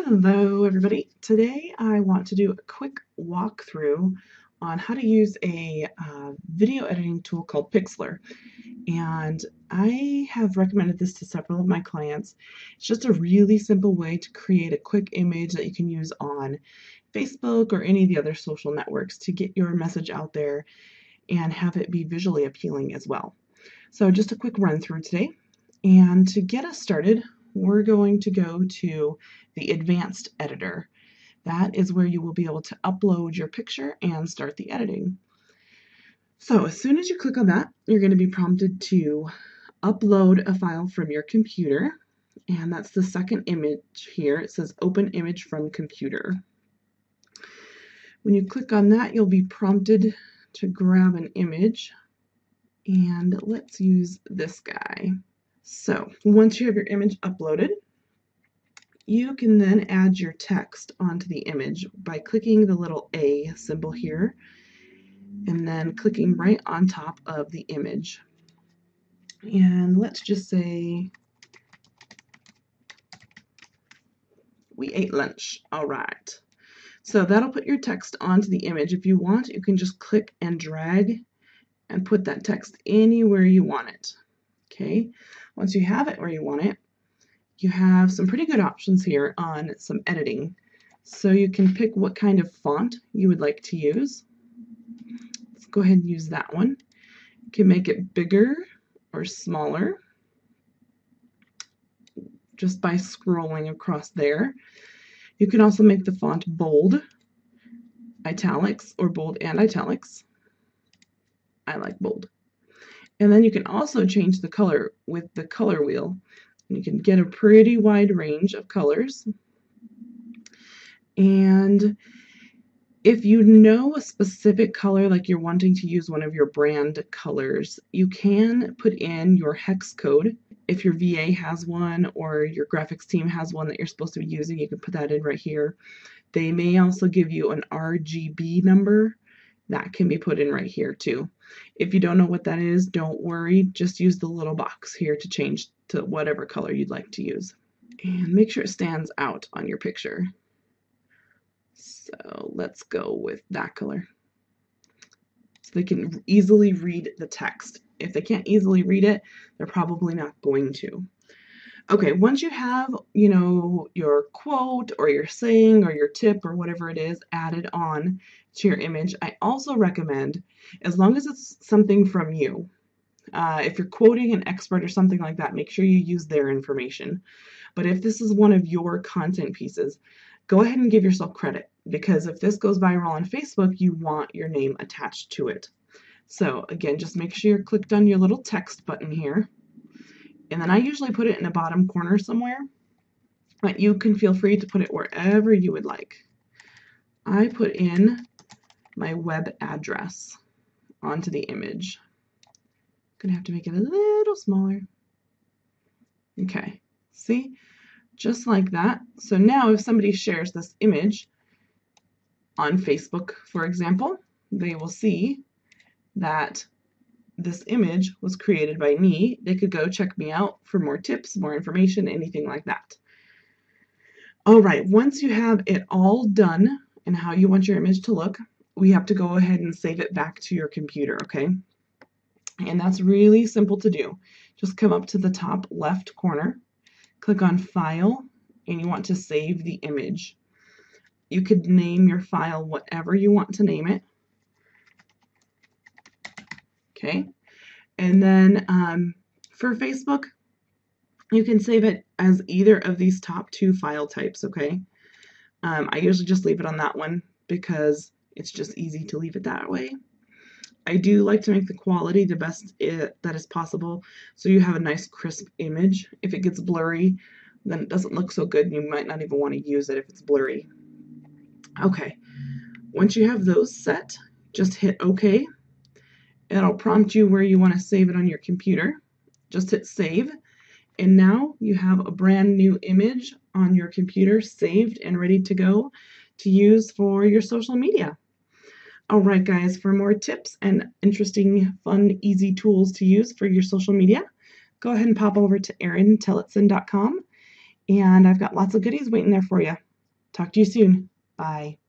Hello everybody. Today I want to do a quick walkthrough on how to use a video editing tool called Pixlr. And I have recommended this to several of my clients. It's just a really simple way to create a quick image that you can use on Facebook or any of the other social networks to get your message out there and have it be visually appealing as well. So just a quick run through today. And to get us started, we're going to go to the advanced editor. That is where you will be able to upload your picture and start the editing. So as soon as you click on that, you're going to be prompted to upload a file from your computer, and that's the second image here. It says open image from computer. When you click on that, you'll be prompted to grab an image, and let's use this guy. So once you have your image uploaded, you can then add your text onto the image by clicking the little A symbol here and then clicking right on top of the image. And let's just say we ate lunch. All right. So that'll put your text onto the image. If you want, you can just click and drag and put that text anywhere you want it. Okay. Once you have it where you want it, you have some pretty good options here on some editing. So you can pick what kind of font you would like to use. Let's go ahead and use that one. You can make it bigger or smaller just by scrolling across there. You can also make the font bold, italics, or bold and italics. I like bold. And then you can also change the color with the color wheel. You can get a pretty wide range of colors. And if you know a specific color, like you're wanting to use one of your brand colors, you can put in your hex code. If your VA has one or your graphics team has one that you're supposed to be using, you can put that in right here. They may also give you an RGB number. That can be put in right here too. If you don't know what that is, don't worry. Just use the little box here to change to whatever color you'd like to use. And make sure it stands out on your picture. So let's go with that color. So they can easily read the text. If they can't easily read it, they're probably not going to. Okay, once you have, your quote or your saying or your tip or whatever it is added on to your image, I also recommend, as long as it's something from you, if you're quoting an expert or something like that, make sure you use their information. But if this is one of your content pieces, go ahead and give yourself credit, because if this goes viral on Facebook, you want your name attached to it. So again, just make sure you're clicked on your little text button here. And then I usually put it in the bottom corner somewhere, but you can feel free to put it wherever you would like. I put in my web address onto the image. Gonna have to make it a little smaller. Okay, see, just like that. So now if somebody shares this image on Facebook, for example, they will see that this image was created by me. They could go check me out for more tips, more information, anything like that. All right, once you have it all done and how you want your image to look, we have to go ahead and save it back to your computer, okay? And that's really simple to do. Just come up to the top left corner, click on File, and you want to save the image. You could name your file whatever you want to name it. Okay, and then for Facebook, you can save it as either of these top two file types, okay? I usually just leave it on that one because it's just easy to leave it that way. I do like to make the quality the best that is possible, so you have a nice crisp image. If it gets blurry, then it doesn't look so good, and you might not even want to use it if it's blurry. Okay, once you have those set, just hit OK. It'll prompt you where you want to save it on your computer. Just hit save, and now you have a brand new image on your computer saved and ready to go to use for your social media. All right, guys, for more tips and interesting, fun, easy tools to use for your social media, go ahead and pop over to Erin, Tillotson.com, and I've got lots of goodies waiting there for you. Talk to you soon. Bye.